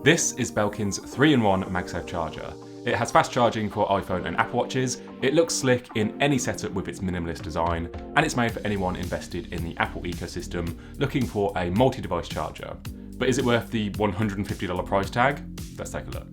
This is Belkin's 3-in-1 MagSafe charger. It has fast charging for iPhone and Apple Watches, it looks slick in any setup with its minimalist design, and it's made for anyone invested in the Apple ecosystem looking for a multi-device charger. But is it worth the $150 price tag? Let's take a look.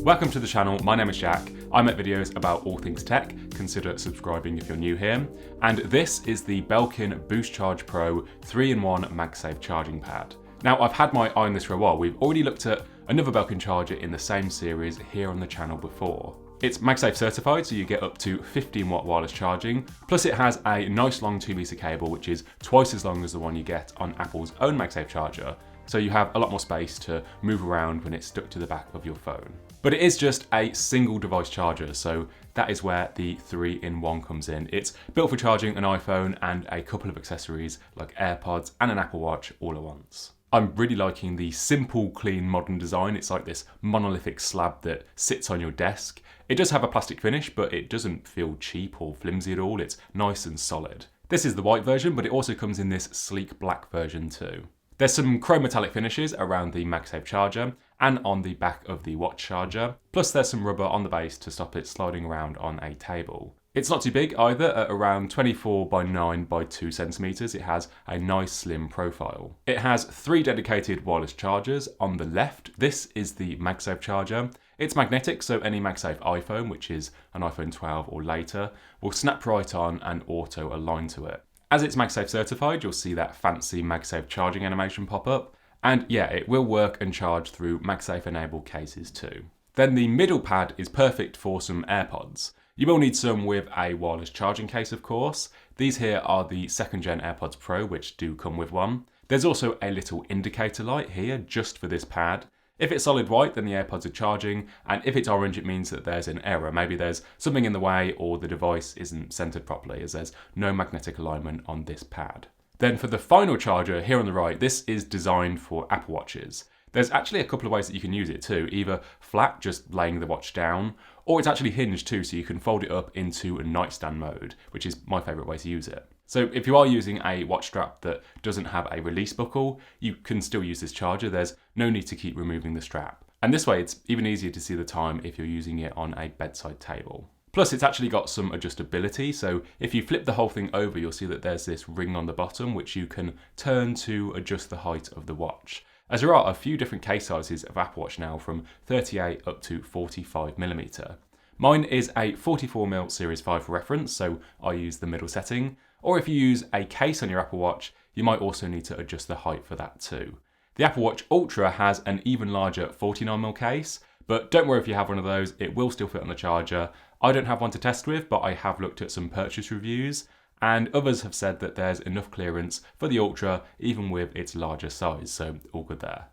Welcome to the channel, my name is Jack. I make videos about all things tech, consider subscribing if you're new here. And this is the Belkin Boost Charge Pro 3-in-1 MagSafe charging pad. Now I've had my eye on this for a while. We've already looked at another Belkin charger in the same series here on the channel before. It's MagSafe certified, so you get up to 15 watt wireless charging, plus it has a nice long 2-meter cable, which is twice as long as the one you get on Apple's own MagSafe charger. So you have a lot more space to move around when it's stuck to the back of your phone. But it is just a single device charger, so that is where the 3-in-1 comes in. It's built for charging an iPhone and a couple of accessories like AirPods and an Apple Watch all at once. I'm really liking the simple, clean, modern design. It's like this monolithic slab that sits on your desk. It does have a plastic finish, but it doesn't feel cheap or flimsy at all. It's nice and solid. This is the white version, but it also comes in this sleek black version too. There's some chrome metallic finishes around the MagSafe charger and on the back of the watch charger, plus there's some rubber on the base to stop it sliding around on a table. It's not too big either, at around 24 by 9 by 2 centimeters. It has a nice slim profile. It has 3 dedicated wireless chargers on the left. This is the MagSafe charger. It's magnetic, so any MagSafe iPhone, which is an iPhone 12 or later, will snap right on and auto align to it. As it's MagSafe certified, you'll see that fancy MagSafe charging animation pop up. And yeah, it will work and charge through MagSafe enabled cases too. Then the middle pad is perfect for some AirPods. You will need some with a wireless charging case, of course. These here are the 2nd gen AirPods Pro, which do come with one. There's also a little indicator light here just for this pad. If it's solid white, then the AirPods are charging, and if it's orange, it means that there's an error. Maybe there's something in the way or the device isn't centered properly, as there's no magnetic alignment on this pad. Then for the final charger here on the right, this is designed for Apple Watches. There's actually a couple of ways that you can use it too, either flat, just laying the watch down, or it's actually hinged too, so you can fold it up into a nightstand mode, which is my favourite way to use it. So if you are using a watch strap that doesn't have a release buckle, you can still use this charger. There's no need to keep removing the strap. And this way it's even easier to see the time if you're using it on a bedside table. Plus it's actually got some adjustability, so if you flip the whole thing over, you'll see that there's this ring on the bottom which you can turn to adjust the height of the watch. As there are a few different case sizes of Apple Watch now, from 38 up to 45mm. Mine is a 44mm Series 5 for reference, so I use the middle setting. Or if you use a case on your Apple Watch, you might also need to adjust the height for that too. The Apple Watch Ultra has an even larger 49mm case, but don't worry if you have one of those, it will still fit on the charger. I don't have one to test with, but I have looked at some purchase reviews, and others have said that there's enough clearance for the Ultra even with its larger size, so all good there.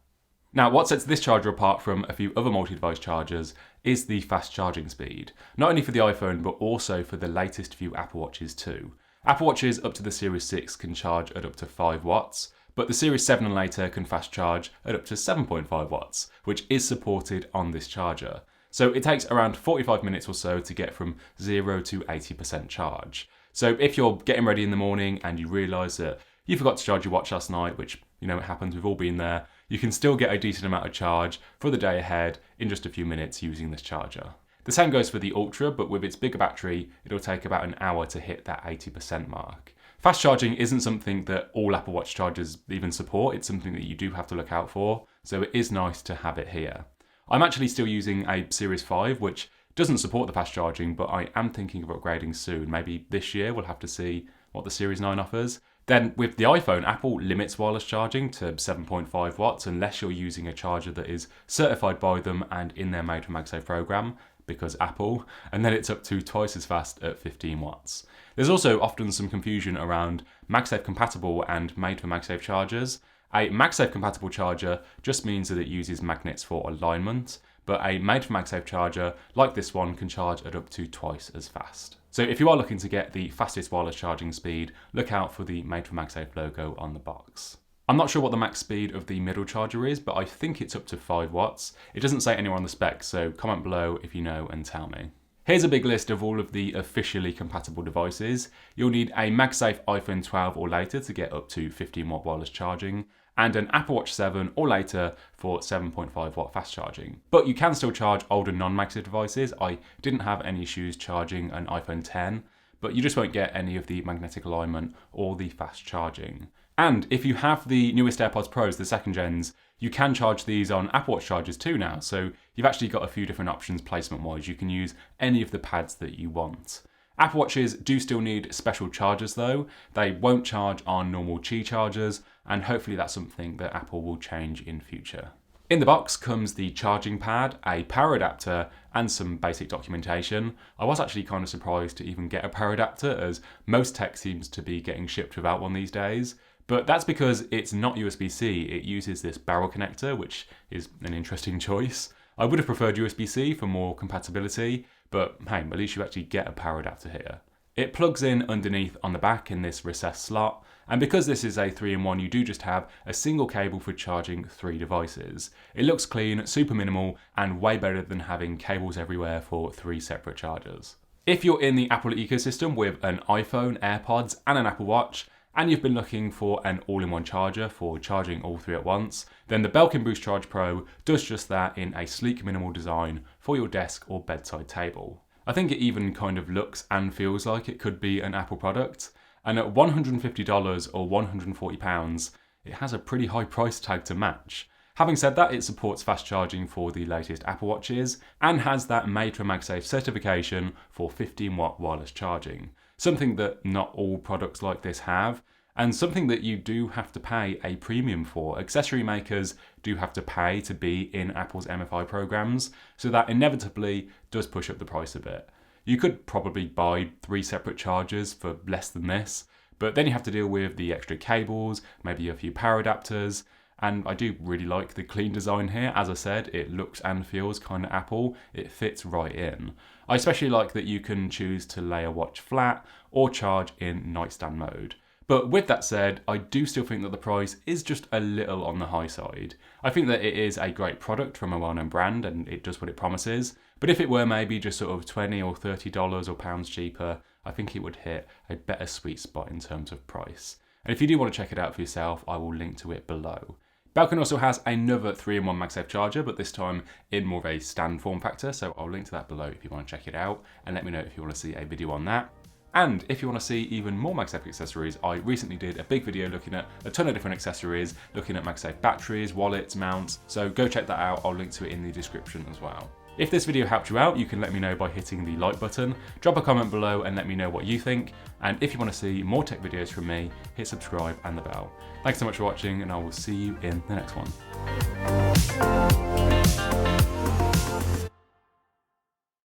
Now, what sets this charger apart from a few other multi-device chargers is the fast charging speed. Not only for the iPhone, but also for the latest few Apple Watches too. Apple Watches up to the Series 6 can charge at up to 5 watts, but the Series 7 and later can fast charge at up to 7.5 watts, which is supported on this charger. So it takes around 45 minutes or so to get from 0 to 80% charge. So if you're getting ready in the morning and you realise that you forgot to charge your watch last night, which, you know, it happens, we've all been there, you can still get a decent amount of charge for the day ahead in just a few minutes using this charger. The same goes for the Ultra, but with its bigger battery, it'll take about an hour to hit that 80% mark. Fast charging isn't something that all Apple Watch chargers even support, it's something that you do have to look out for, so it is nice to have it here. I'm actually still using a Series 5, which doesn't support the fast charging, but I am thinking of upgrading soon. Maybe this year, we'll have to see what the Series 9 offers. Then with the iPhone, Apple limits wireless charging to 7.5 watts unless you're using a charger that is certified by them and in their Made for MagSafe program, because Apple, and then it's up to twice as fast at 15 watts. There's also often some confusion around MagSafe compatible and Made for MagSafe chargers. A MagSafe compatible charger just means that it uses magnets for alignment, but a Made for MagSafe charger, like this one, can charge at up to twice as fast. So if you are looking to get the fastest wireless charging speed, look out for the Made for MagSafe logo on the box. I'm not sure what the max speed of the middle charger is, but I think it's up to 5 watts. It doesn't say anywhere on the spec, so comment below if you know and tell me. Here's a big list of all of the officially compatible devices. You'll need a MagSafe iPhone 12 or later to get up to 15 watt wireless charging, and an Apple Watch 7 or later for 7.5 watt fast charging. But you can still charge older non-MagSafe devices. I didn't have any issues charging an iPhone 10, but you just won't get any of the magnetic alignment or the fast charging. And if you have the newest AirPods Pros, the second gens, you can charge these on Apple Watch chargers too now. So you've actually got a few different options placement-wise. You can use any of the pads that you want. Apple Watches do still need special chargers though. They won't charge on normal Qi chargers, and hopefully that's something that Apple will change in future. In the box comes the charging pad, a power adapter, and some basic documentation. I was actually kind of surprised to even get a power adapter, as most tech seems to be getting shipped without one these days. But that's because it's not USB-C, it uses this barrel connector, which is an interesting choice. I would have preferred USB-C for more compatibility, but hey, at least you actually get a power adapter here. It plugs in underneath on the back in this recessed slot, and because this is a 3-in-1, you do just have a single cable for charging 3 devices. It looks clean, super minimal, and way better than having cables everywhere for 3 separate chargers. If you're in the Apple ecosystem with an iPhone, AirPods, and an Apple Watch, and you've been looking for an all-in-one charger for charging all 3 at once, then the Belkin Boost Charge Pro does just that in a sleek minimal design for your desk or bedside table. I think it even kind of looks and feels like it could be an Apple product, and at $150 or £140, it has a pretty high price tag to match. Having said that, it supports fast charging for the latest Apple Watches and has that Made for MagSafe certification for 15 watt wireless charging. Something that not all products like this have, and something that you do have to pay a premium for. Accessory makers do have to pay to be in Apple's MFI programs, so that inevitably does push up the price a bit. You could probably buy 3 separate chargers for less than this, but then you have to deal with the extra cables, maybe a few power adapters, and I do really like the clean design here. As I said, it looks and feels kind of Apple. It fits right in. I especially like that you can choose to lay a watch flat or charge in nightstand mode. But with that said, I do still think that the price is just a little on the high side. I think that it is a great product from a well-known brand and it does what it promises. But if it were maybe just sort of $20 or $30 or pounds cheaper, I think it would hit a better sweet spot in terms of price. And if you do want to check it out for yourself, I will link to it below. Belkin also has another 3-in-1 MagSafe charger, but this time in more of a stand form factor, so I'll link to that below if you want to check it out, and let me know if you want to see a video on that. And if you want to see even more MagSafe accessories, I recently did a big video looking at a ton of different accessories, looking at MagSafe batteries, wallets, mounts, so go check that out. I'll link to it in the description as well. If this video helped you out, you can let me know by hitting the like button, drop a comment below and let me know what you think, and if you want to see more tech videos from me, hit subscribe and the bell. Thanks so much for watching, and I will see you in the next one.